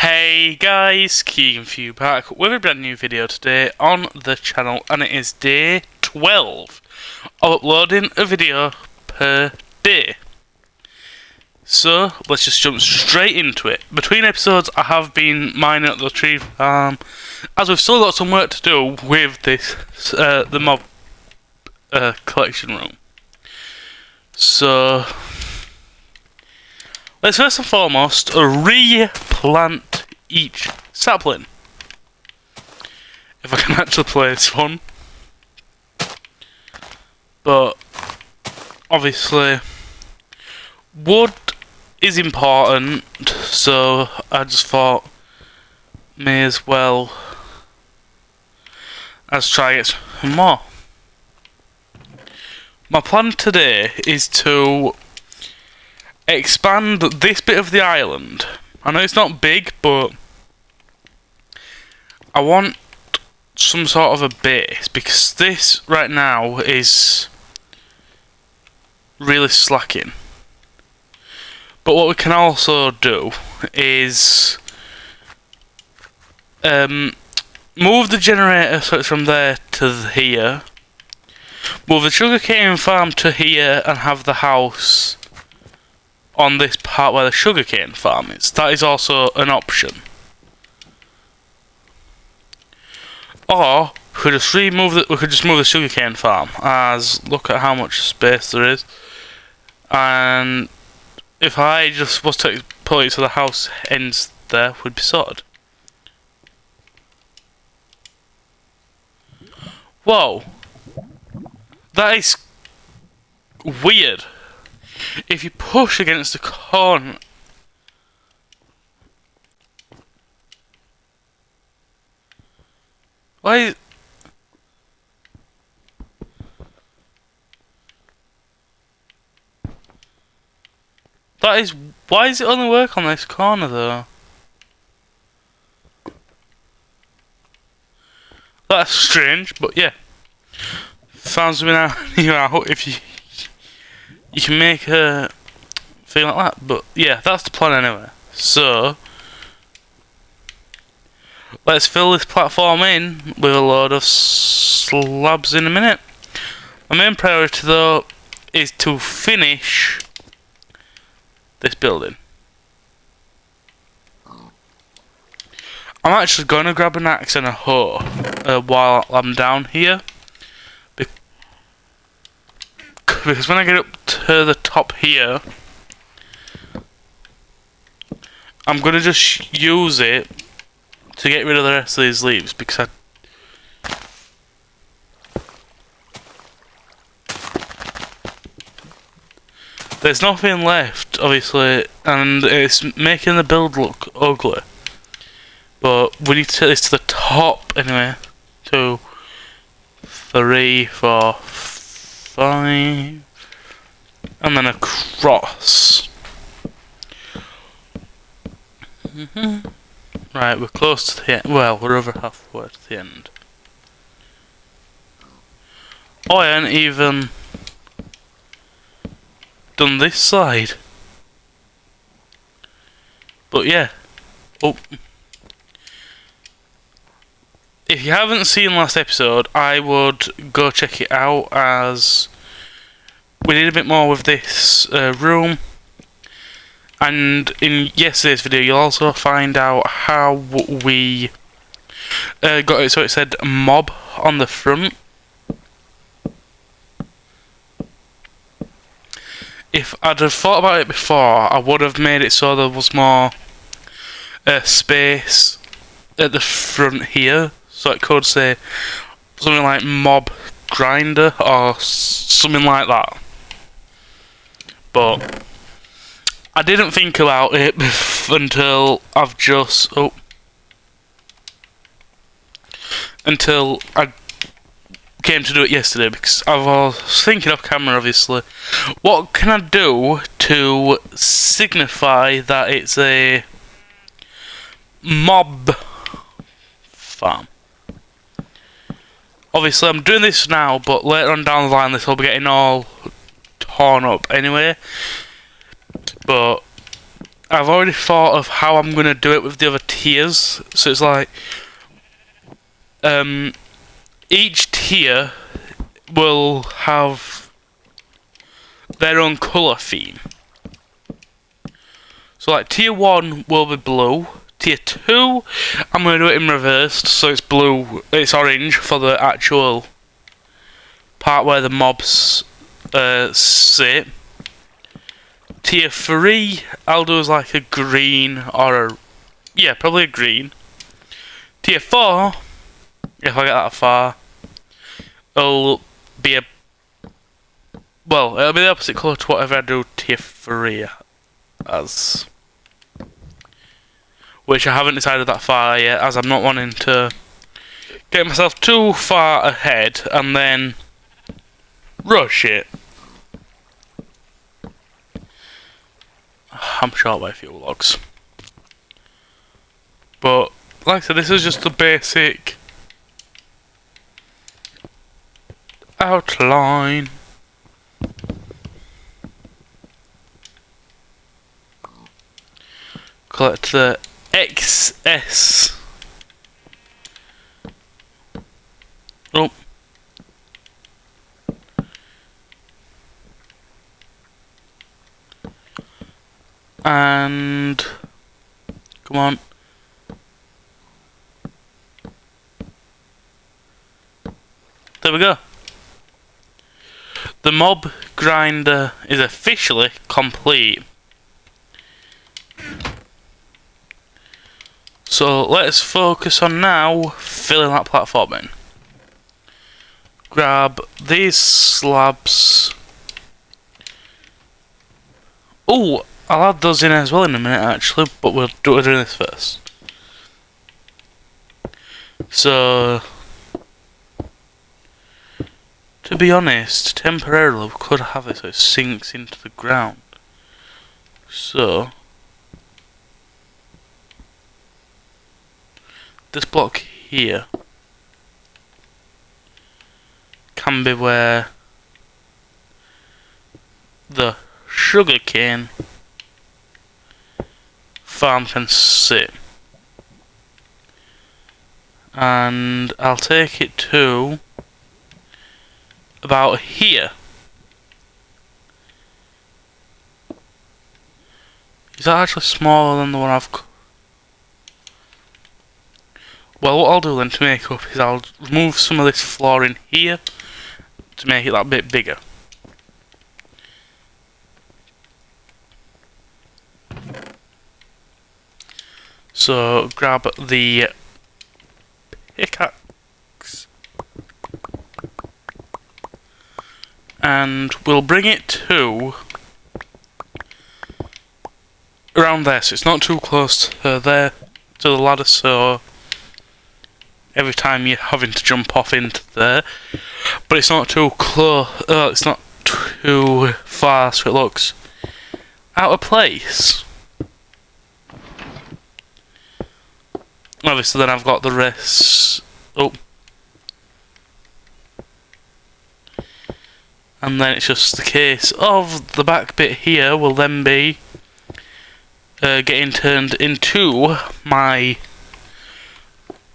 Hey guys, Keegan for you back with a brand new video today on the channel, and it is day 12 of uploading a video per day. So let's just jump straight into it. Between episodes I have been mining up the tree farm, as we've still got some work to do with this the mob collection room. So let's first and foremost replant each sapling. If I can actually play this one. But obviously wood is important, so I just thought may as well as try it some more. My plan today is to expand this bit of the island. I know it's not big, but I want some sort of a base, because this right now is really slacking. But what we can also do is move the generator so it's from there to here, move the sugarcane farm to here, and have the house on this part where the sugarcane farm is. That is also an option. Or we could just move the sugarcane farm, as look at how much space there is. And if I just was to pull it so the house ends there, would be sorted. Whoa, that is weird. If you push against the corner, why? That is, why does it only work on this corner though? That's strange, but yeah. Found something out if you can make a thing like that, but yeah, that's the plan anyway. So let's fill this platform in with a load of slabs in a minute. My main priority though is to finish this building. I'm actually going to grab an axe and a hoe while I'm down here, because when I get up to the top here, I'm going to just use it to get rid of the rest of these leaves, because there's nothing left, obviously, and it's making the build look ugly. But we need to take this to the top anyway. 2, 3, 4, 5, and then across. Right, we're close to the end. Well, we're over halfway to the end. Oh, I haven't even done this side. But yeah. Oh. If you haven't seen last episode, I would go check it out, as we did a bit more with this room. And in yesterday's video, you'll also find out how we got it so it said mob on the front. If I'd have thought about it before, I would have made it so there was more space at the front here. So it could say something like mob grinder or something like that. But I didn't think about it until I've just until I came to do it yesterday, because I was thinking off camera, obviously, what can I do to signify that it's a mob farm? Obviously I'm doing this now, but later on down the line this will be getting all torn up anyway. But I've already thought of how I'm going to do it with the other tiers. So it's like, each tier will have their own colour theme. So like tier 1 will be blue. Tier 2, I'm going to do it in reversed, so it's blue, it's orange for the actual part where the mobs sit. Tier 3, I'll do as like a green or a, yeah, probably a green. Tier 4, if I get that far, it'll be it'll be the opposite colour to whatever I do tier 3 as. Which I haven't decided that far yet, as I'm not wanting to get myself too far ahead and then rush it. I'm short by a few logs. But, like I said, this is just the basic outline. Collect the XS. Oh. And come on. There we go. The mob grinder is officially complete. So let's focus on now filling that platform in. Grab these slabs. Oh, I'll add those in as well in a minute actually, but we're doing this first. So, to be honest, temporarily we could have it so it sinks into the ground. So, this block here can be where the sugarcane farm can sit. And I'll take it to about here. Is that actually smaller than the one I've... Well, what I'll do then to make up is I'll remove some of this flooring here to make it that bit bigger. So grab the pickaxe and we'll bring it to around there, so it's not too close to there to the ladder, so every time you're having to jump off into there, but it's not too close, it's not too far so it looks out of place. Obviously then I've got the rest. Oh. And then it's just the case of the back bit here will then be getting turned into my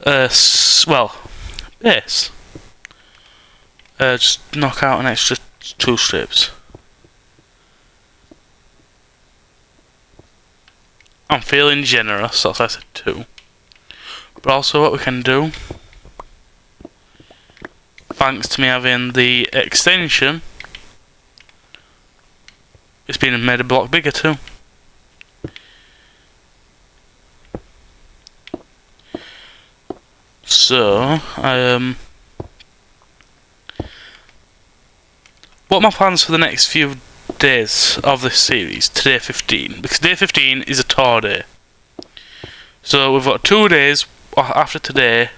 base. Just knock out an extra 2 strips. I'm feeling generous, that's why I said 2. But also what we can do, thanks to me having the extension, it's been made a block bigger too. So, what are my plans for the next few days of this series, to day 15? Because day 15 is a tour day. So we've got 2 days after today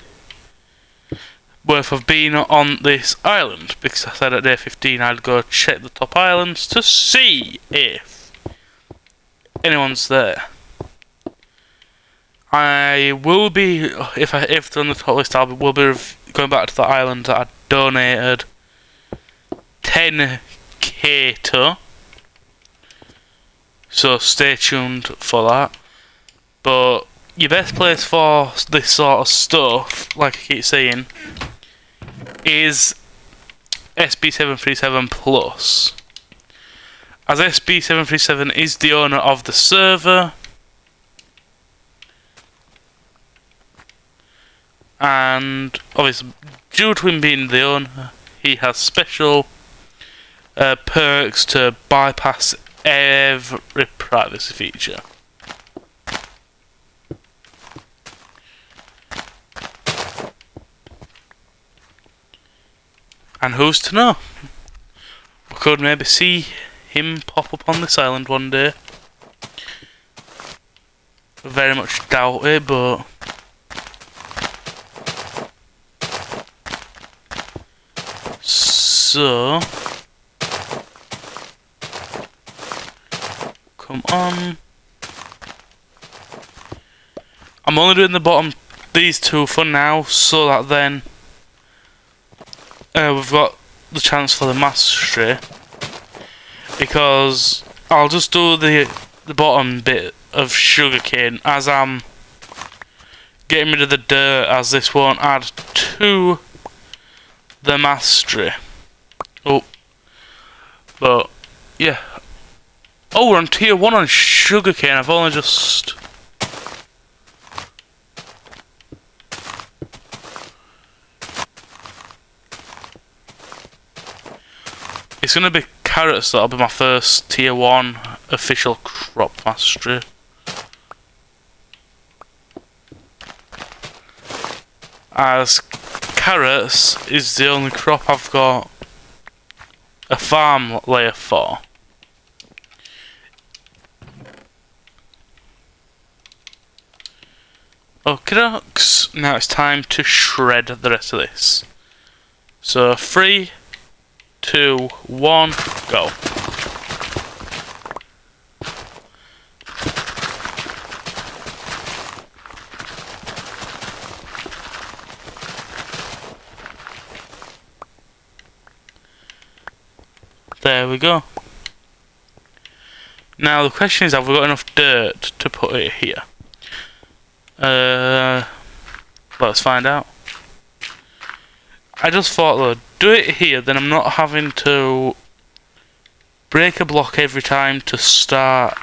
worth of being on this island, because I said at day 15 I'd go check the top islands to see if anyone's there. I will be, if they're on the top list, will be going back to the island that I donated 10k to. so stay tuned for that. But your best place for this sort of stuff, like I keep saying, is SB737 Plus. As SB737 is the owner of the server, and obviously due to him being the owner, he has special perks to bypass every privacy feature. And who's to know? We could maybe see him pop up on this island one day. Very much doubt it, but so come on. I'm only doing the bottom, these two for now, so that then we've got the chance for the mastery, because I'll just do the bottom bit of sugarcane as I'm getting rid of the dirt, as this won't add to the mastery. Oh, but yeah. Oh, we're on tier 1 on sugarcane. I've only just... It's gonna be carrots that'll be my first tier 1 official crop mastery. As carrots is the only crop I've got a farm layer for. Okay, dokes. Now it's time to shred the rest of this. So 3, 2, 1, go. There we go. Now the question is, have we got enough dirt to put it here? Let's find out. I just thought though, do it here, then I'm not having to break a block every time to start.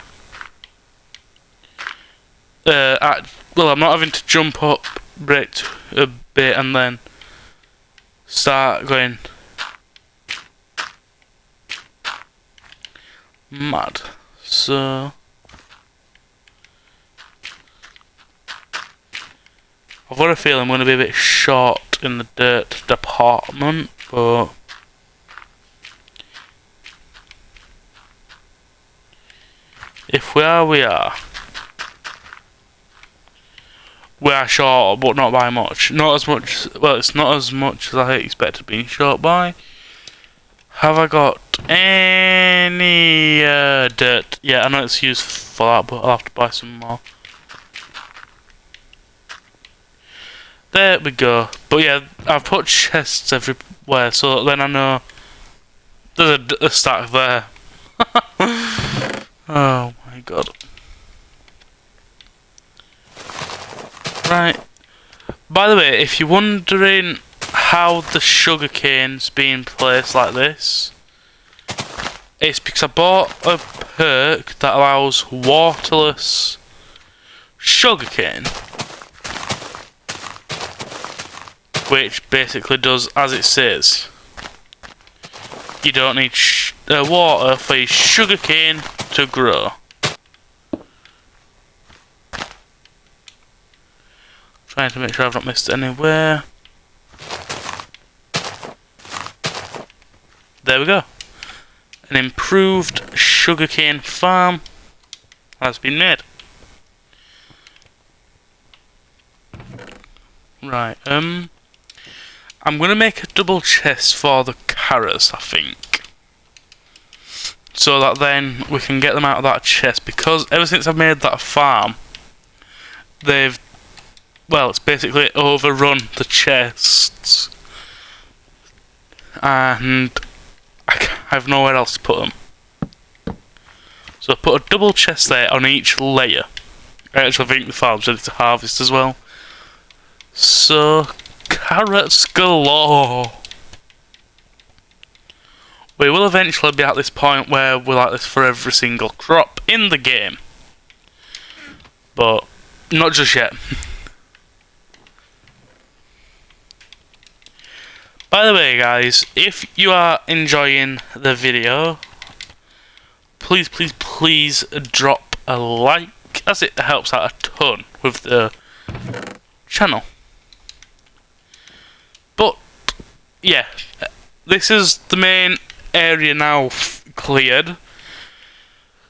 Well, I'm not having to jump up, break a bit, and then start going mad. So I've got a feeling I'm going to be a bit short in the dirt department, but if we are, we are. We are short, but not by much. Not as much, well, it's not as much as I expected being short by. Have I got any dirt? Yeah, I know it's used for that, but I'll have to buy some more. There we go. But yeah, I've put chests everywhere, so then I know there's a stack there. Oh my god. Right. By the way, if you're wondering how the sugarcane's being placed like this, it's because I bought a perk that allows waterless sugarcane, which basically does as it says. You don't need water for your sugarcane to grow. Trying to make sure I've not missed anywhere. There we go. An improved sugarcane farm has been made. Right, I'm gonna make a double chest for the carrots, I think, so that then we can get them out of that chest, because ever since I've made that farm, they've, well, it's basically overrun the chests, and I have nowhere else to put them. So put a double chest there on each layer. I actually think the farm's ready to harvest as well. So, carrots galore. We will eventually be at this point where we're like this for every single crop in the game. But, not just yet. By the way guys, if you are enjoying the video, please drop a like, as it helps out a ton with the channel. But yeah, this is the main area now cleared.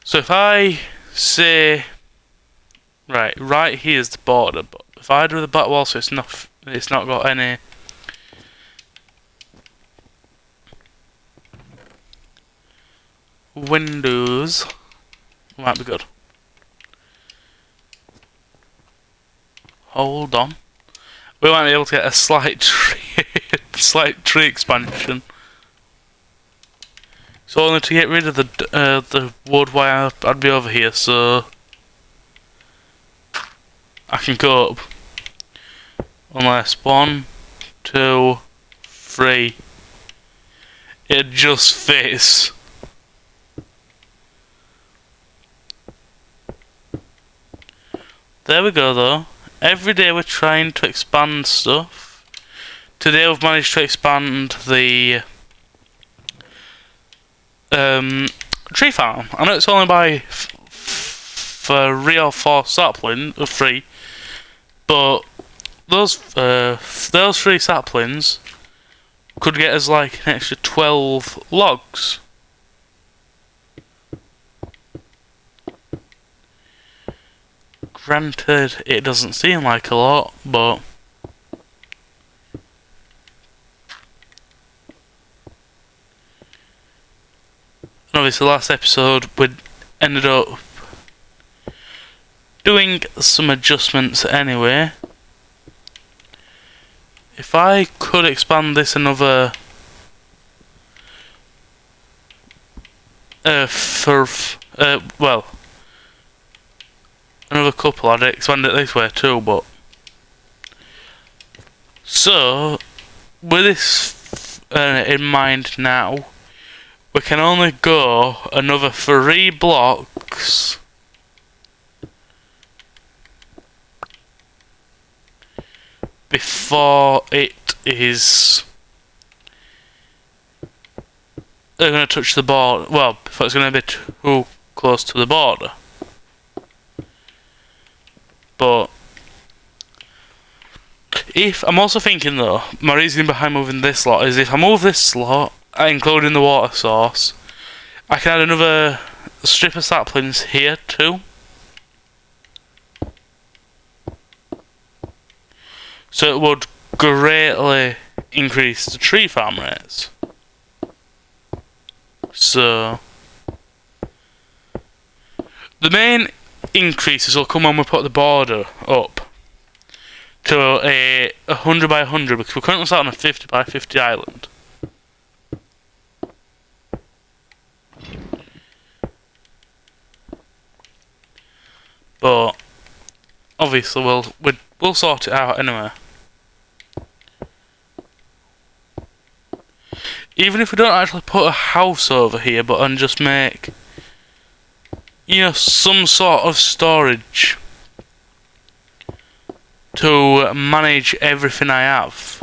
So if I say right here's the border, but if I do the back wall so it's not got any windows, might be good. Hold on, we might be able to get a slight tree expansion. So only to get rid of the wood while I'd be over here, so I can go up. Unless 1, 2, 3, it just fits. There we go though. Every day we're trying to expand stuff. Today we've managed to expand the tree farm. I know it's only by 3 or 4 saplings, or 3, but those 3 saplings could get us like an extra 12 logs. Granted, it doesn't seem like a lot, but obviously last episode we ended up doing some adjustments anyway. If I could expand this another well, another couple, I'd expand it this way too, but so with this in mind now, we can only go another 3 blocks before it is going to touch the border. Well, before it's going to be too close to the border. But if I'm also thinking though, my reasoning behind moving this slot is if I move this slot, including the water source, I can add another strip of saplings here too. So it would greatly increase the tree farm rates. So the main increases will come when we put the border up to a 100 by 100, because we're currently sat on a 50 by 50 island. But obviously we'll sort it out anyway. Even if we don't actually put a house over here, but and just make, you know, some sort of storage to manage everything I have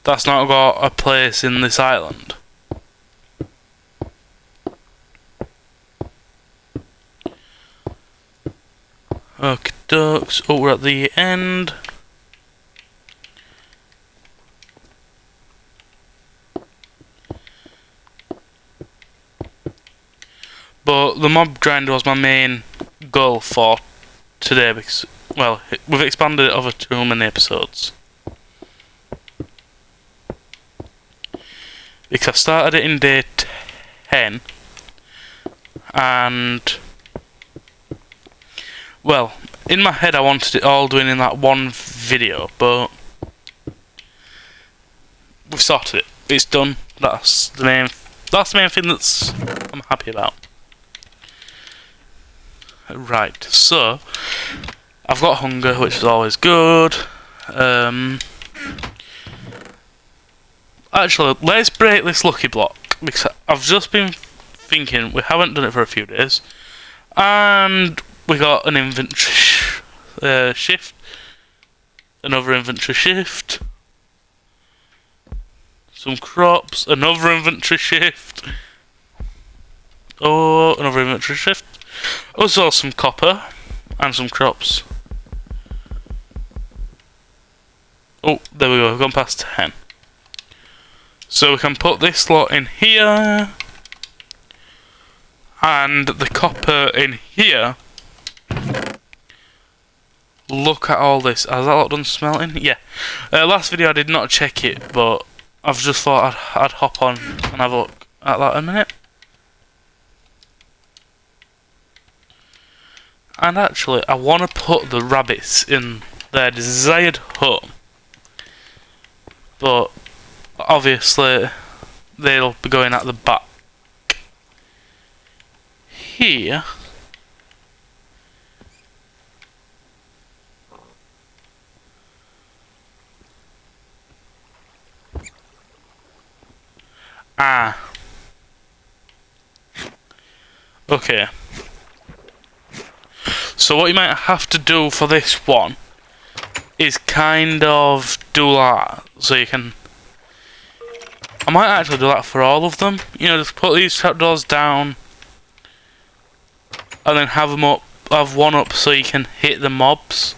that's not got a place in this island. Okay, ducks. Oh, we're at the end. But the mob grinder was my main goal for today because, well, we've expanded it over too many episodes. Because I started it in day 10 and, well, in my head I wanted it all doing in that one video, but we've sorted it. It's done. That's the main that's the main thing I'm happy about. Right, so I've got hunger, which is always good. Actually, let's break this lucky block, because I've just been thinking we haven't done it for a few days, and we got an inventory shift, another inventory shift, some crops, another inventory shift, oh, another inventory shift, also some copper, and some crops. Oh, there we go, we've gone past 10. So we can put this slot in here, and the copper in here. Look at all this. Has that lot done smelting? Yeah. Last video I did not check it, but I've just thought I'd hop on and have a look at that in a minute. And actually, I want to put the rabbits in their desired home, but obviously they'll be going at the back here. Okay. So what you might have to do for this one is kind of do that, so you can... I might actually do that for all of them. You know, just put these trapdoors down, and then have them up, have one up so you can hit the mobs.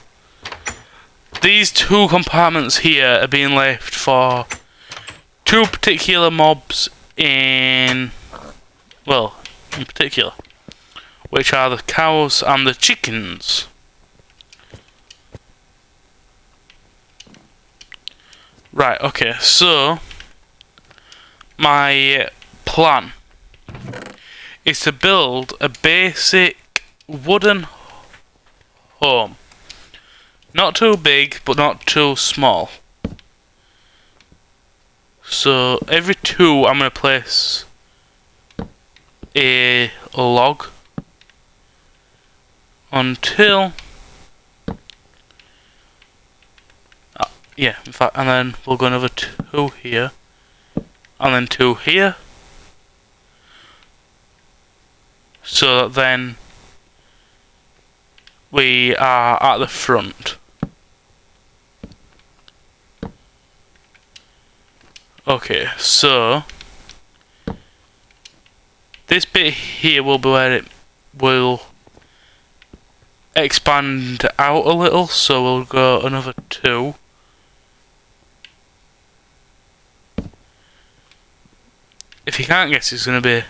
These two compartments here are being left for two particular mobs in particular, which are the cows and the chickens. Right, okay, so my plan is to build a basic wooden home. Not too big, but not too small. So every two I'm going to place a log until... yeah, in fact, and then we'll go another two here, and then two here, so that then we are at the front. Okay, so this bit here will be where it will expand out a little, so we'll go another two. If you can't guess, it's going to be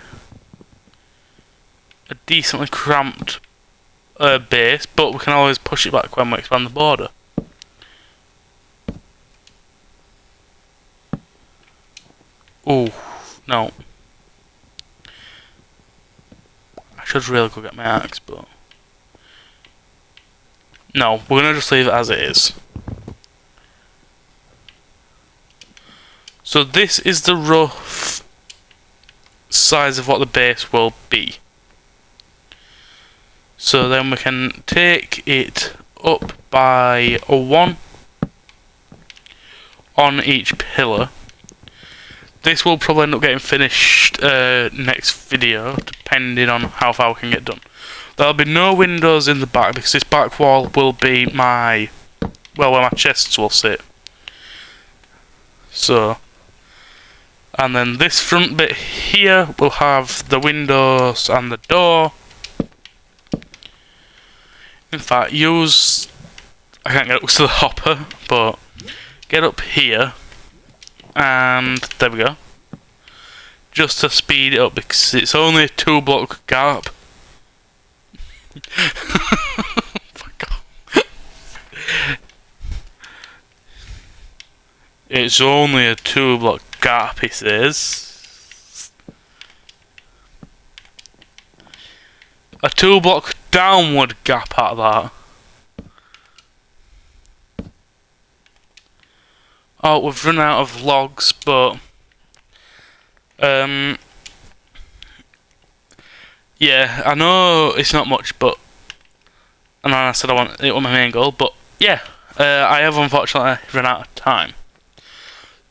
a decently cramped base, but we can always push it back when we expand the border. Oh, no. I should really go get my axe, but... no, we're going to just leave it as it is. So this is the rough size of what the base will be. So then we can take it up by a 1 on each pillar. This will probably end up getting finished next video, depending on how far we can get done. There'll be no windows in the back, because this back wall will be my... well, where my chests will sit. So... and then this front bit here will have the windows and the door. In fact, I can't get up to the hopper, but get up here, and there we go. Just to speed it up, because it's only a 2-block gap. It's only a 2-block gap, it says. A 2-block downward gap at that. Oh, we've run out of logs, but yeah, I know it's not much, but and then I said it was my main goal, but yeah, I have unfortunately run out of time.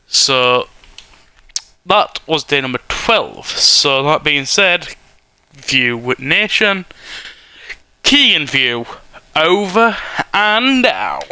So that was day number 12. So that being said, View Nation, Keegan View, over and out.